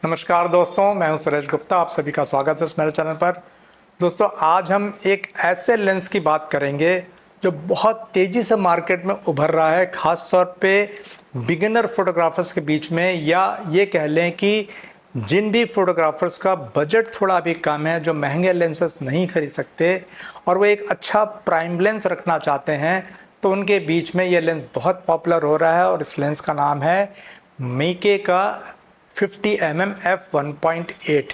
नमस्कार दोस्तों, मैं हूं सुरेश गुप्ता। आप सभी का स्वागत है इस मेरे चैनल पर। दोस्तों, आज हम एक ऐसे लेंस की बात करेंगे जो बहुत तेज़ी से मार्केट में उभर रहा है, ख़ास तौर पे बिगिनर फोटोग्राफर्स के बीच में, या ये कह लें कि जिन भी फोटोग्राफर्स का बजट थोड़ा भी कम है, जो महंगे लेंसेस नहीं खरीद सकते और वो एक अच्छा प्राइम लेंस रखना चाहते हैं, तो उनके बीच में ये लेंस बहुत पॉपुलर हो रहा है। और इस लेंस का नाम है मीके का 50mm f1.8।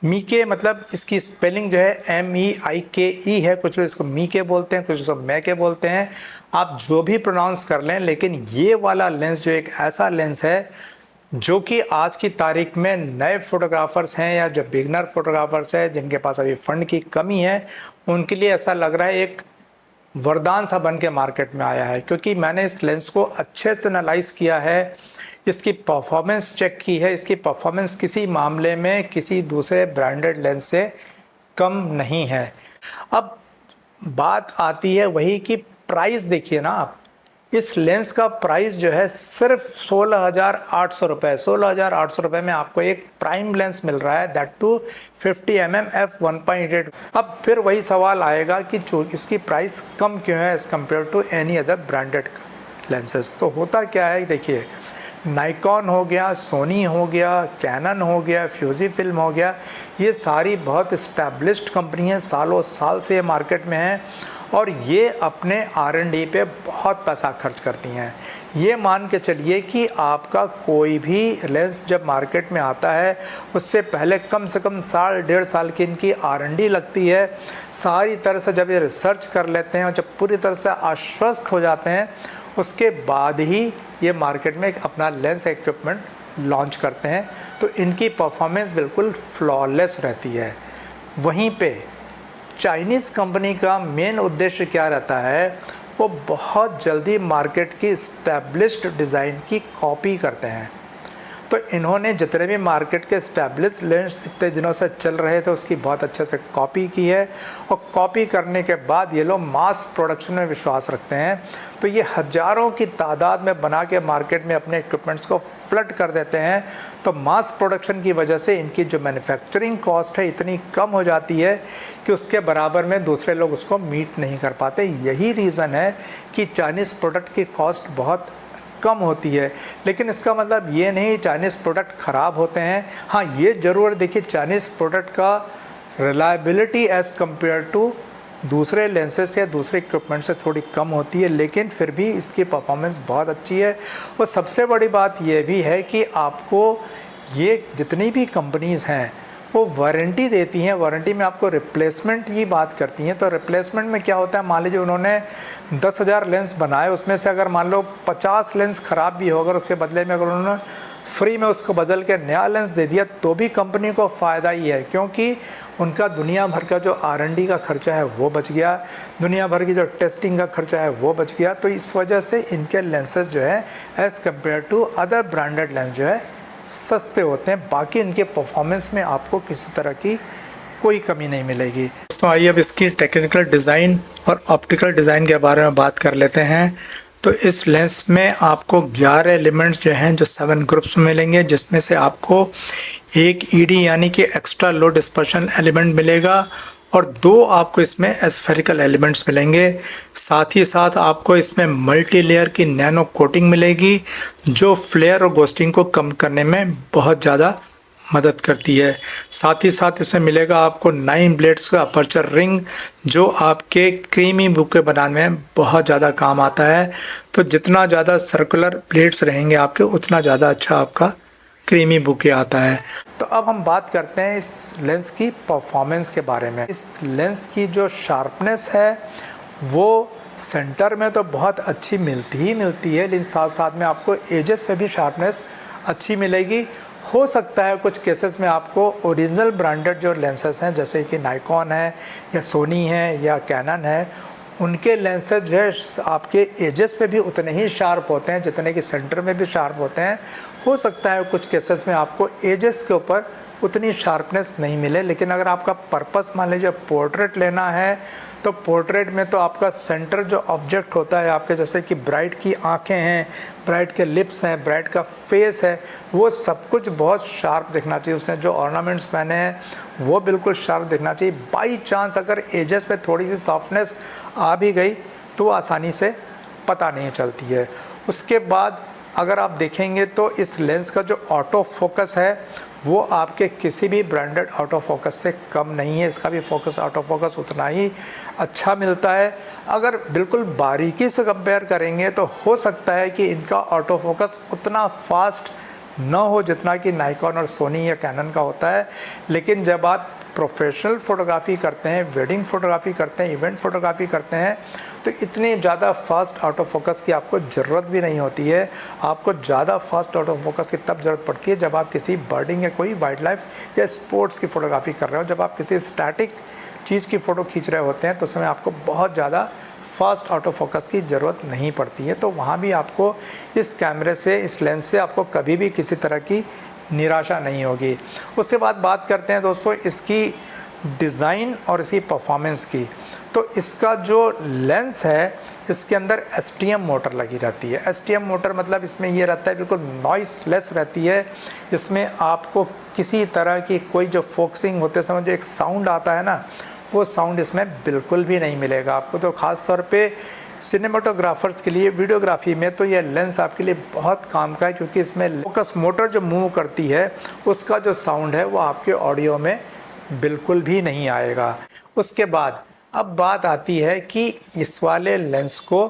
मीके मतलब इसकी स्पेलिंग जो है MEIKE है। कुछ लोग इसको मीके बोलते हैं, कुछ इसको मैके बोलते हैं। आप जो भी प्रोनाउंस कर लें, लेकिन ये वाला लेंस जो एक ऐसा लेंस है जो कि आज की तारीख में नए फोटोग्राफर्स हैं या जो बिगनर फोटोग्राफर्स हैं जिनके पास अभी फंड की कमी है, उनके लिए ऐसा लग रहा है एक वरदान सा बन के मार्केट में आया है। क्योंकि मैंने इस लेंस को अच्छे से एनालाइज किया है, इसकी परफॉर्मेंस चेक की है। इसकी परफॉर्मेंस किसी मामले में किसी दूसरे ब्रांडेड लेंस से कम नहीं है। अब बात आती है वही कि प्राइस देखिए ना आप, इस लेंस का प्राइस जो है सिर्फ 16,800 रुपये। 16,800 रुपये में आपको एक प्राइम लेंस मिल रहा है, दैट टू 50mm f1.8। अब फिर वही सवाल आएगा कि जो इसकी प्राइस कम क्यों है as compare to any other branded lenses. तो होता क्या है, देखिए, नाइकॉन हो गया, सोनी हो गया, कैनन हो गया, फ्यूजी फिल्म हो गया, ये सारी बहुत इस्टेब्लिश्ड कंपनी हैं, सालों साल से ये मार्केट में हैं और ये अपने R&D पे बहुत पैसा खर्च करती हैं। ये मान के चलिए कि आपका कोई भी लेंस जब मार्केट में आता है उससे पहले कम से कम साल डेढ़ साल की इनकी R&D लगती है। सारी तरह से जब ये रिसर्च कर लेते हैं और जब पूरी तरह से आश्वस्त हो जाते हैं, उसके बाद ही ये मार्केट में अपना लेंस इक्विपमेंट लॉन्च करते हैं। तो इनकी परफॉर्मेंस बिल्कुल फ्लॉलेस रहती है। वहीं पे चाइनीज़ कंपनी का मेन उद्देश्य क्या रहता है, वो बहुत जल्दी मार्केट की इस्टेब्लिश्ड डिज़ाइन की कॉपी करते हैं। तो इन्होंने जितने भी मार्केट के इस्टेब्लिश लेंस इतने दिनों से चल रहे थे उसकी बहुत अच्छे से कॉपी की है। और कॉपी करने के बाद ये लोग मास प्रोडक्शन में विश्वास रखते हैं। तो ये हज़ारों की तादाद में बना के मार्केट में अपने इक्विपमेंट्स को फ्लड कर देते हैं। तो मास प्रोडक्शन की वजह से इनकी जो मैन्युफैक्चरिंग कॉस्ट है इतनी कम हो जाती है कि उसके बराबर में दूसरे लोग उसको मीट नहीं कर पाते। यही रीज़न है कि चाइनीज़ प्रोडक्ट की कॉस्ट बहुत कम होती है। लेकिन इसका मतलब ये नहीं चाइनीज़ प्रोडक्ट ख़राब होते हैं। हाँ, ये ज़रूर देखिए, चाइनीज़ प्रोडक्ट का रिलायबिलिटी एज़ कम्पेयर टू दूसरे लेंसेज या दूसरे इक्विपमेंट से थोड़ी कम होती है, लेकिन फिर भी इसकी परफॉर्मेंस बहुत अच्छी है। और सबसे बड़ी बात यह भी है कि आपको ये जितनी भी कंपनीज़ हैं वो वारंटी देती हैं। वारंटी में आपको रिप्लेसमेंट की बात करती हैं। तो रिप्लेसमेंट में क्या होता है, मान लीजिए उन्होंने 10,000 लेंस बनाए, उसमें से अगर मान लो 50 लेंस ख़राब भी हो, अगर उसके बदले में अगर उन्होंने फ्री में उसको बदल के नया लेंस दे दिया तो भी कंपनी को फ़ायदा ही है। क्योंकि उनका दुनिया भर का जो R&D का खर्चा है वो बच गया, दुनिया भर की जो टेस्टिंग का खर्चा है वो बच गया। तो इस वजह से इनके लेंसेज जो है as compare to other branded lens जो है सस्ते होते हैं। बाकी इनके परफॉर्मेंस में आपको किसी तरह की कोई कमी नहीं मिलेगी। तो आइए अब इसकी टेक्निकल डिज़ाइन और ऑप्टिकल डिज़ाइन के बारे में बात कर लेते हैं। तो इस लेंस में आपको 11 एलिमेंट्स जो हैं जो 7 ग्रुप्स में मिलेंगे, जिसमें से आपको एक ED यानी कि एक्स्ट्रा लो डिस्पर्शन एलिमेंट मिलेगा और 2 आपको इसमें एस्फेरिकल एलिमेंट्स मिलेंगे। साथ ही साथ आपको इसमें मल्टी लेयर की नैनो कोटिंग मिलेगी जो फ्लेयर और घोस्टिंग को कम करने में बहुत ज़्यादा मदद करती है। साथ ही साथ इसमें मिलेगा आपको 9 ब्लेड्स का अपर्चर रिंग जो आपके क्रीमी बुके बनाने में बहुत ज़्यादा काम आता है। तो जितना ज़्यादा सर्कुलर ब्लेड्स रहेंगे आपके, उतना ज़्यादा अच्छा आपका क्रीमी बुके आता है। तो अब हम बात करते हैं इस लेंस की परफॉर्मेंस के बारे में। इस लेंस की जो शार्पनेस है वो सेंटर में तो बहुत अच्छी मिलती ही मिलती है, लेकिन साथ साथ में आपको एजेस पे भी शार्पनेस अच्छी मिलेगी। हो सकता है कुछ केसेस में आपको ओरिजिनल ब्रांडेड जो लेंसेज हैं जैसे कि नाइकॉन है या सोनी है या कैनन है, उनके लेंसेज जो है आपके एजेस पे भी उतने ही शार्प होते हैं जितने कि सेंटर में भी शार्प होते हैं। हो सकता है कुछ केसेस में आपको एजेस के ऊपर उतनी शार्पनेस नहीं मिले, लेकिन अगर आपका पर्पस मान लीजिए पोर्ट्रेट लेना है तो पोर्ट्रेट में तो आपका सेंटर जो ऑब्जेक्ट होता है आपके, जैसे कि ब्राइड की आंखें हैं, ब्राइड के लिप्स हैं, ब्राइड का फेस है, वो सब कुछ बहुत शार्प दिखना चाहिए। उसने जो ऑर्नामेंट्स पहने हैं वो बिल्कुल शार्प दिखना चाहिए। बाई चांस अगर एजेस पे थोड़ी सी सॉफ्टनेस आ भी गई तो वो आसानी से पता नहीं चलती है। उसके बाद अगर आप देखेंगे तो इस लेंस का जो ऑटो फोकस है वो आपके किसी भी ब्रांडेड ऑटो फोकस से कम नहीं है। इसका भी फोकस, ऑटो फोकस उतना ही अच्छा मिलता है। अगर बिल्कुल बारीकी से कंपेयर करेंगे तो हो सकता है कि इनका ऑटो फोकस उतना फास्ट न हो जितना कि नाइकॉन और सोनी या कैनन का होता है, लेकिन जब आप प्रोफेशनल फ़ोटोग्राफी करते हैं, वेडिंग फ़ोटोग्राफी करते हैं, इवेंट फ़ोटोग्राफी करते हैं, तो इतनी ज़्यादा फास्ट ऑटो फोकस की आपको ज़रूरत भी नहीं होती है। आपको ज़्यादा फास्ट ऑटो फोकस की तब ज़रूरत पड़ती है जब आप किसी बर्डिंग या कोई वाइल्ड लाइफ या स्पोर्ट्स की फ़ोटोग्राफी कर रहे हो। जब आप किसी स्टैटिक चीज़ की फ़ोटो खींच रहे होते हैं तो उसमें आपको बहुत ज़्यादा फास्ट ऑटो फोकस की ज़रूरत नहीं पड़ती है। तो वहाँ भी आपको इस कैमरे से, इस लेंस से आपको कभी भी किसी तरह की निराशा नहीं होगी। उसके बाद बात करते हैं दोस्तों इसकी डिज़ाइन और इसकी परफॉर्मेंस की। तो इसका जो लेंस है इसके अंदर STM मोटर लगी रहती है। STM मोटर मतलब इसमें ये रहता है बिल्कुल नॉइसलेस रहती है। इसमें आपको किसी तरह की कोई जो फोकसिंग होते समय जो एक साउंड आता है ना, वो साउंड इसमें बिल्कुल भी नहीं मिलेगा आपको। तो ख़ास तौर पे सिनेमाटोग्राफर्स के लिए, वीडियोग्राफी में तो ये लेंस आपके लिए बहुत काम का है, क्योंकि इसमें फोकस मोटर जो मूव करती है उसका जो साउंड है वो आपके ऑडियो में बिल्कुल भी नहीं आएगा। उसके बाद अब बात आती है कि इस वाले लेंस को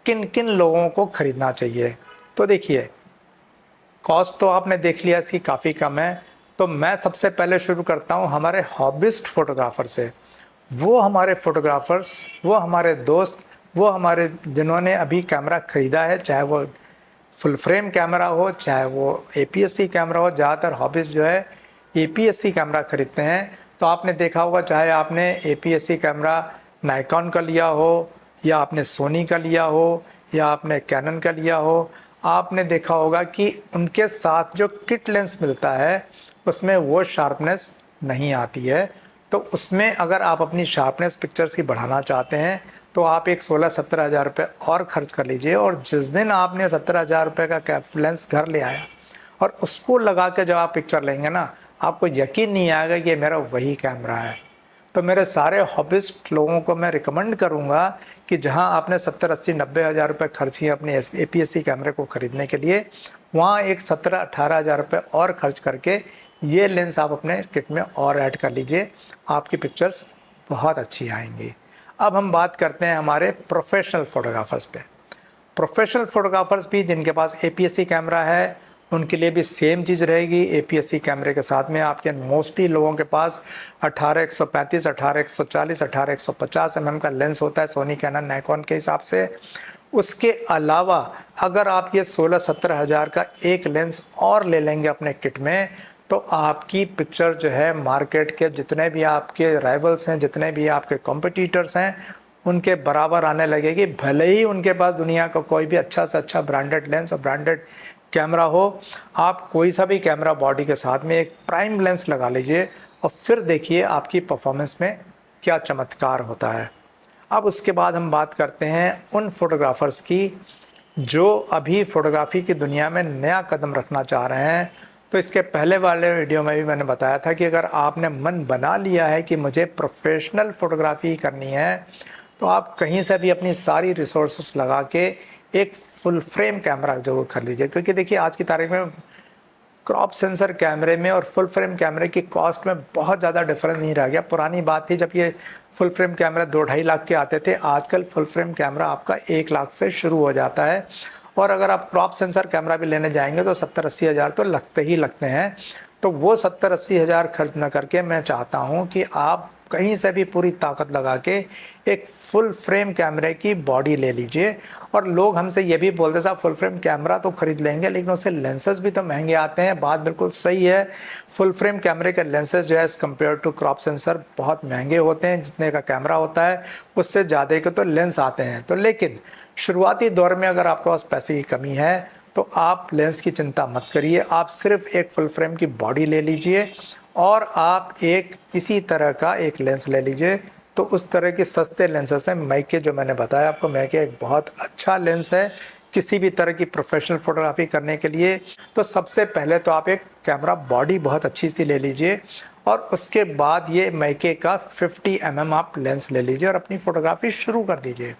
किन किन लोगों को ख़रीदना चाहिए। तो देखिए, कॉस्ट तो आपने देख लिया इसकी काफ़ी कम है। तो मैं सबसे पहले शुरू करता हूँ हमारे हॉबिस्ट फोटोग्राफर से। वो हमारे फोटोग्राफर्स, वो हमारे दोस्त, वो हमारे जिन्होंने अभी कैमरा ख़रीदा है, चाहे वो फुल फ्रेम कैमरा हो, चाहे वो APS-C कैमरा हो। ज़्यादातर हॉबिस्ट जो है APS-C कैमरा ख़रीदते हैं। तो आपने देखा होगा, चाहे आपने APS-C कैमरा नाइकॉन का लिया हो, या आपने सोनी का लिया हो, या आपने कैनन का लिया हो, आपने देखा होगा कि उनके साथ जो किट लेंस मिलता है उसमें वो शार्पनेस नहीं आती है। तो उसमें अगर आप अपनी शार्पनेस पिक्चर्स की बढ़ाना चाहते हैं तो आप एक 16-17 हज़ार रुपये और ख़र्च कर लीजिए। और जिस दिन आपने 17 हज़ार रुपये का लेंस घर ले आया और उसको लगा के जब आप पिक्चर लेंगे ना, आपको यकीन नहीं आएगा कि ये मेरा वही कैमरा है। तो मेरे सारे हॉबिस्ट लोगों को मैं रिकमेंड करूंगा कि जहां आपने 70, 80, 90 हज़ार रुपये खर्च किए अपने APS-C कैमरे को ख़रीदने के लिए, वहां एक 17, 18 हज़ार रुपये और खर्च करके ये लेंस आप अपने किट में और ऐड कर लीजिए। आपकी पिक्चर्स बहुत अच्छी आएंगी। अब हम बात करते हैं हमारे प्रोफेशनल फ़ोटोग्राफर्स पे। प्रोफेशनल फ़ोटोग्राफर्स भी जिनके पास APS-C कैमरा है उनके लिए भी सेम चीज़ रहेगी। APS-C कैमरे के साथ में आपके मोस्टली लोगों के पास 18-135, 18-140, 18-150 mm का लेंस होता है सोनी, कैनन, नाइकॉन के हिसाब से। उसके अलावा अगर आप ये 16-17 हज़ार का एक लेंस और ले लेंगे अपने किट में तो आपकी पिक्चर जो है मार्केट के जितने भी आपके राइवल्स हैं, जितने भी आपके कॉम्पिटिटर्स हैं, उनके बराबर आने लगेगी। भले ही उनके पास दुनिया का कोई भी अच्छा से अच्छा ब्रांडेड लेंस और ब्रांडेड कैमरा हो, आप कोई सा भी कैमरा बॉडी के साथ में एक प्राइम लेंस लगा लीजिए और फिर देखिए आपकी परफॉर्मेंस में क्या चमत्कार होता है। अब उसके बाद हम बात करते हैं उन फोटोग्राफर्स की जो अभी फ़ोटोग्राफ़ी की दुनिया में नया कदम रखना चाह रहे हैं। तो इसके पहले वाले वीडियो में भी मैंने बताया था कि अगर आपने मन बना लिया है कि मुझे प्रोफेशनल फ़ोटोग्राफ़ी करनी है तो आप कहीं से भी अपनी सारी रिसोर्सेस लगा के एक फुल फ्रेम कैमरा जरूर खरीद लीजिए। क्योंकि देखिए आज की तारीख में क्रॉप सेंसर कैमरे में और फुल फ्रेम कैमरे की कॉस्ट में बहुत ज़्यादा डिफरेंस नहीं रह गया। पुरानी बात थी जब ये फुल फ्रेम कैमरा 2-2.5 लाख के आते थे, आजकल फुल फ्रेम कैमरा आपका 1 लाख से शुरू हो जाता है। और अगर आप क्रॉप सेंसर कैमरा भी लेने जाएंगे तो 70-80 हज़ार तो लगते ही लगते हैं। तो वो 70-80 हज़ार खर्च न करके मैं चाहता हूँ कि आप कहीं से भी पूरी ताकत लगा के एक फुल फ्रेम कैमरे की बॉडी ले लीजिए। और लोग हमसे ये भी बोलते साहब फुल फ्रेम कैमरा तो ख़रीद लेंगे लेकिन उसके लेंसेज भी तो महंगे आते हैं। बात बिल्कुल सही है, फुल फ्रेम कैमरे के लेंसेज जो है as compare to crop sensor बहुत महंगे होते हैं। जितने का कैमरा होता है उससे ज़्यादा के तो लेंस आते हैं। तो लेकिन शुरुआती दौर में अगर आपके पास पैसे की कमी है तो आप लेंस की चिंता मत करिए, आप सिर्फ एक फुल फ्रेम की बॉडी ले लीजिए और आप एक इसी तरह का एक लेंस ले लीजिए। तो उस तरह के सस्ते लेंसेस हैं मैके, जो मैंने बताया आपको, मैके एक बहुत अच्छा लेंस है किसी भी तरह की प्रोफेशनल फोटोग्राफी करने के लिए। तो सबसे पहले तो आप एक कैमरा बॉडी बहुत अच्छी सी ले लीजिए और उसके बाद ये मैके का 50 आप लेंस ले लीजिए और अपनी फोटोग्राफी शुरू कर दीजिए।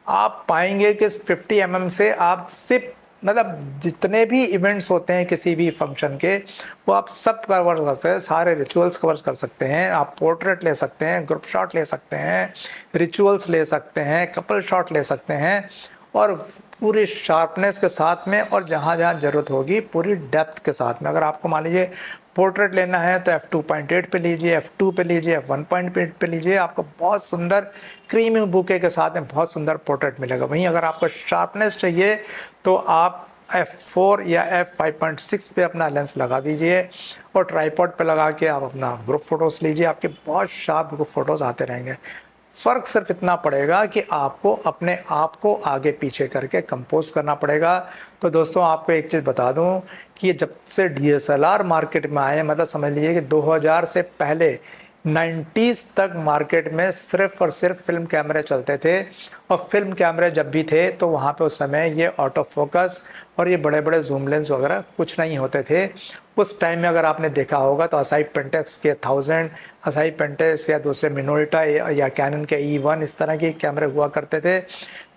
आप पाएंगे कि 50 से आप सिर्फ मतलब जितने भी इवेंट्स होते हैं किसी भी फंक्शन के, वो आप सब कवर कर सकते हैं, सारे रिचुअल्स कवर कर सकते हैं। आप पोर्ट्रेट ले सकते हैं, ग्रुप शॉट ले सकते हैं, रिचुअल्स ले सकते हैं, कपल शॉट ले सकते हैं, और पूरी शार्पनेस के साथ में, और जहाँ जहाँ ज़रूरत होगी पूरी डेप्थ के साथ में। अगर आपको मान लीजिए पोर्ट्रेट लेना है तो f2.8 पे लीजिए, f2 पे लीजिए, f1.8 पे लीजिए, आपको बहुत सुंदर क्रीमी बुके के साथ में बहुत सुंदर पोर्ट्रेट मिलेगा। वहीं अगर आपको शार्पनेस चाहिए तो आप f4 या f5.6 पे अपना लेंस लगा दीजिए और ट्राईपॉड पे लगा के आप अपना ग्रुप फोटोज़ लीजिए, आपके बहुत शार्प ग्रुप फोटोज़ आते रहेंगे। फ़र्क सिर्फ इतना पड़ेगा कि आपको अपने आप को आगे पीछे करके कंपोज करना पड़ेगा। तो दोस्तों आपको एक चीज़ बता दूं कि जब से DSLR मार्केट में आए, मतलब समझ लीजिए कि 2000 से पहले 90s तक मार्केट में सिर्फ और सिर्फ फिल्म कैमरे चलते थे। और फिल्म कैमरे जब भी थे तो वहाँ पे उस समय ये ऑटो फोकस और ये बड़े बड़े जूम लेंस वगैरह कुछ नहीं होते थे। उस टाइम में अगर आपने देखा होगा तो असाई पेंटेक्स के 1000, असाई पेंटेक्स या दूसरे मिनोल्टा या कैनन के E1, इस तरह के कैमरे हुआ करते थे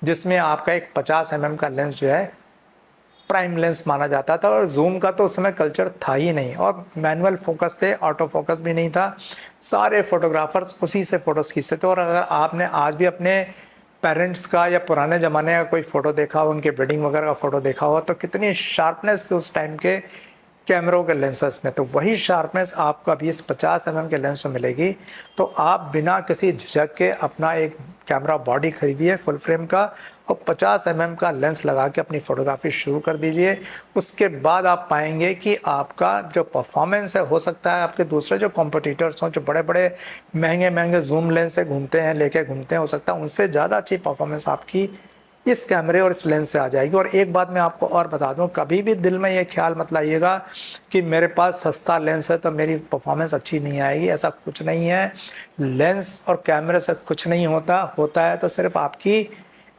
जिसमें आपका एक 50 का लेंस जो है प्राइम लेंस माना जाता था। और जूम का तो उस समय कल्चर था ही नहीं, और मैनुअल फोकस थे, ऑटो फोकस भी नहीं था। सारे फोटोग्राफर्स उसी से फ़ोटोज़ खींचते थे। और अगर आपने आज भी अपने पेरेंट्स का या पुराने ज़माने का कोई फ़ोटो देखा हो, उनके वेडिंग वगैरह का फ़ोटो देखा हो, तो कितनी शार्पनेस थी उस टाइम के कैमरों के लेंसेस में। तो वही शार्पनेस आपको अभी इस 50 के लेंस में मिलेगी। तो आप बिना किसी झिझक के अपना एक कैमरा बॉडी खरीदिए फुल फ्रेम का और 50 का लेंस लगा के अपनी फ़ोटोग्राफी शुरू कर दीजिए। उसके बाद आप पाएंगे कि आपका जो परफॉर्मेंस है, हो सकता है आपके दूसरे जो कॉम्पिटिटर्स हों, जो बड़े बड़े महंगे महंगे जूम लेंस से घूमते हैं, लेके घूमते हैं, हो सकता है उनसे ज़्यादा अच्छी परफॉर्मेंस आपकी इस कैमरे और इस लेंस से आ जाएगी। और एक बात मैं आपको और बता दूं, कभी भी दिल में ये ख्याल मत लाइएगा कि मेरे पास सस्ता लेंस है तो मेरी परफॉर्मेंस अच्छी नहीं आएगी। ऐसा कुछ नहीं है। लेंस और कैमरे से कुछ नहीं होता, होता है तो सिर्फ आपकी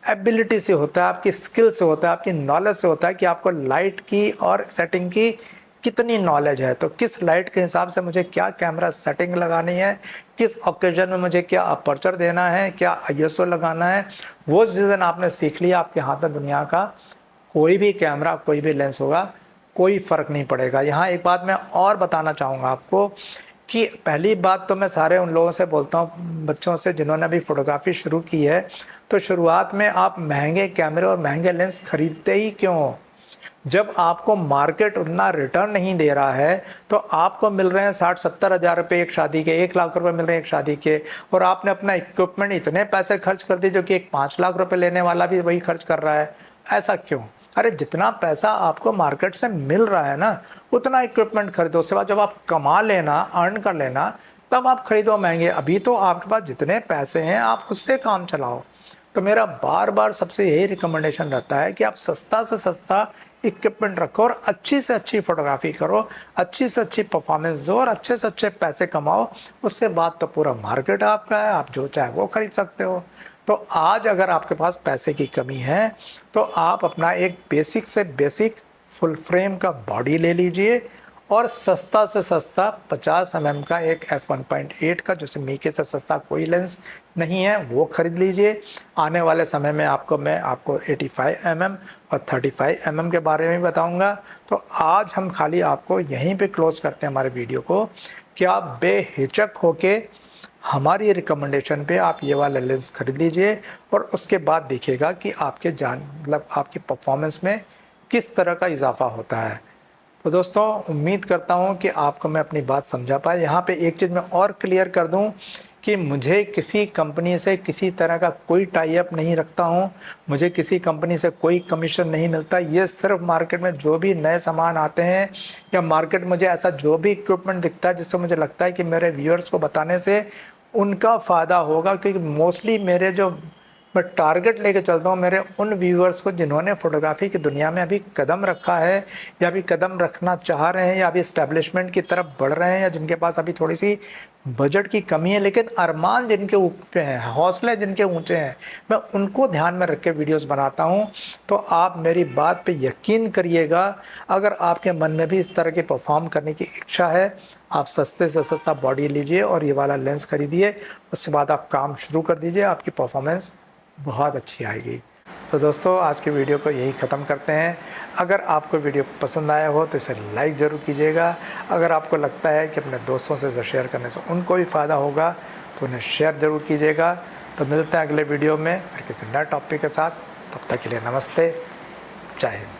एबिलिटी से होता है, आपकी स्किल से होता है, आपकी नॉलेज से होता है कि आपको लाइट की और सेटिंग की कितनी नॉलेज है। तो किस लाइट के हिसाब से मुझे क्या कैमरा सेटिंग लगानी है, किस ओकेजन में मुझे क्या अपर्चर देना है, क्या ISO लगाना है, वो जिस दिन आपने सीख लिया, आपके हाथ में दुनिया का कोई भी कैमरा, कोई भी लेंस होगा, कोई फ़र्क नहीं पड़ेगा। यहाँ एक बात मैं और बताना चाहूँगा आपको कि पहली बात तो मैं सारे उन लोगों से बोलता हूँ, बच्चों से जिन्होंने अभी फ़ोटोग्राफी शुरू की है, तो शुरुआत में आप महंगे कैमरे और महंगे लेंस खरीदते ही क्यों? जब आपको मार्केट उतना रिटर्न नहीं दे रहा है तो आपको मिल रहे हैं 60-70 हज़ार रुपये एक शादी के, 1 लाख रुपए मिल रहे हैं एक शादी के, और आपने अपना इक्विपमेंट इतने पैसे खर्च कर दिए जो कि एक 5 लाख रुपए लेने वाला भी वही खर्च कर रहा है। ऐसा क्यों? अरे जितना पैसा आपको मार्केट से मिल रहा है ना, उतना इक्विपमेंट खरीदो। उसके बाद जब आप कमा लेना, अर्न कर लेना, तब आप खरीदो महंगे। अभी तो आपके पास जितने पैसे हैं आप उससे काम चलाओ। तो मेरा बार बार सबसे यही रिकमेंडेशन रहता है कि आप सस्ता से सस्ता इक्विपमेंट रखो और अच्छी से अच्छी फोटोग्राफी करो, अच्छी से अच्छी परफॉर्मेंस दो और अच्छे से अच्छे पैसे कमाओ। उसके बाद तो पूरा मार्केट आपका है, आप जो चाहे वो खरीद सकते हो। तो आज अगर आपके पास पैसे की कमी है तो आप अपना एक बेसिक से बेसिक फुल फ्रेम का बॉडी ले लीजिए और सस्ता से सस्ता 50 का एक f1.8 का, जैसे मीके से सस्ता कोई लेंस नहीं है, वो खरीद लीजिए। आने वाले समय में मैं आपको 85 और 35 के बारे में बताऊंगा। तो आज हम खाली आपको यहीं पे क्लोज करते हैं हमारे वीडियो को कि आप बेहिचक होके हमारी रिकमेंडेशन पे आप ये वाला लेंस खरीद लीजिए और उसके बाद देखिएगा कि आपके आपकी परफॉर्मेंस में किस तरह का इजाफा होता है। तो दोस्तों उम्मीद करता हूँ कि आपको मैं अपनी बात समझा पाया। यहाँ पे एक चीज़ मैं और क्लियर कर दूँ कि मुझे किसी कंपनी से किसी तरह का कोई टाई अप नहीं रखता हूँ, मुझे किसी कंपनी से कोई कमीशन नहीं मिलता। ये सिर्फ मार्केट में जो भी नए सामान आते हैं या मार्केट मुझे ऐसा जो भी इक्विपमेंट दिखता है जिससे मुझे लगता है कि मेरे व्यूअर्स को बताने से उनका फ़ायदा होगा, क्योंकि मोस्टली मेरे जो मैं टारगेट लेके चलता हूँ मेरे उन व्यूअर्स को जिन्होंने फ़ोटोग्राफी की दुनिया में अभी कदम रखा है या अभी कदम रखना चाह रहे हैं या अभी इस्टेब्लिशमेंट की तरफ बढ़ रहे हैं या जिनके पास अभी थोड़ी सी बजट की कमी है लेकिन अरमान जिनके ऊपर हैं, हौसले जिनके ऊंचे हैं, मैं उनको ध्यान में रख के वीडियोस बनाता हूं। तो आप मेरी बात पे यकीन करिएगा, अगर आपके मन में भी इस तरह के परफॉर्म करने की इच्छा है, आप सस्ते से सस्ता बॉडी लीजिए और ये वाला लेंस खरीदिए। उसके बाद आप काम शुरू कर दीजिए, आपकी परफॉर्मेंस बहुत अच्छी आएगी। तो दोस्तों आज की वीडियो को यही ख़त्म करते हैं। अगर आपको वीडियो पसंद आया हो तो इसे लाइक ज़रूर कीजिएगा। अगर आपको लगता है कि अपने दोस्तों से शेयर करने से उनको भी फ़ायदा होगा तो उन्हें शेयर ज़रूर कीजिएगा। तो मिलते हैं अगले वीडियो में फिर किसी नए टॉपिक के साथ। तब तक के लिए नमस्ते, जय हिंद।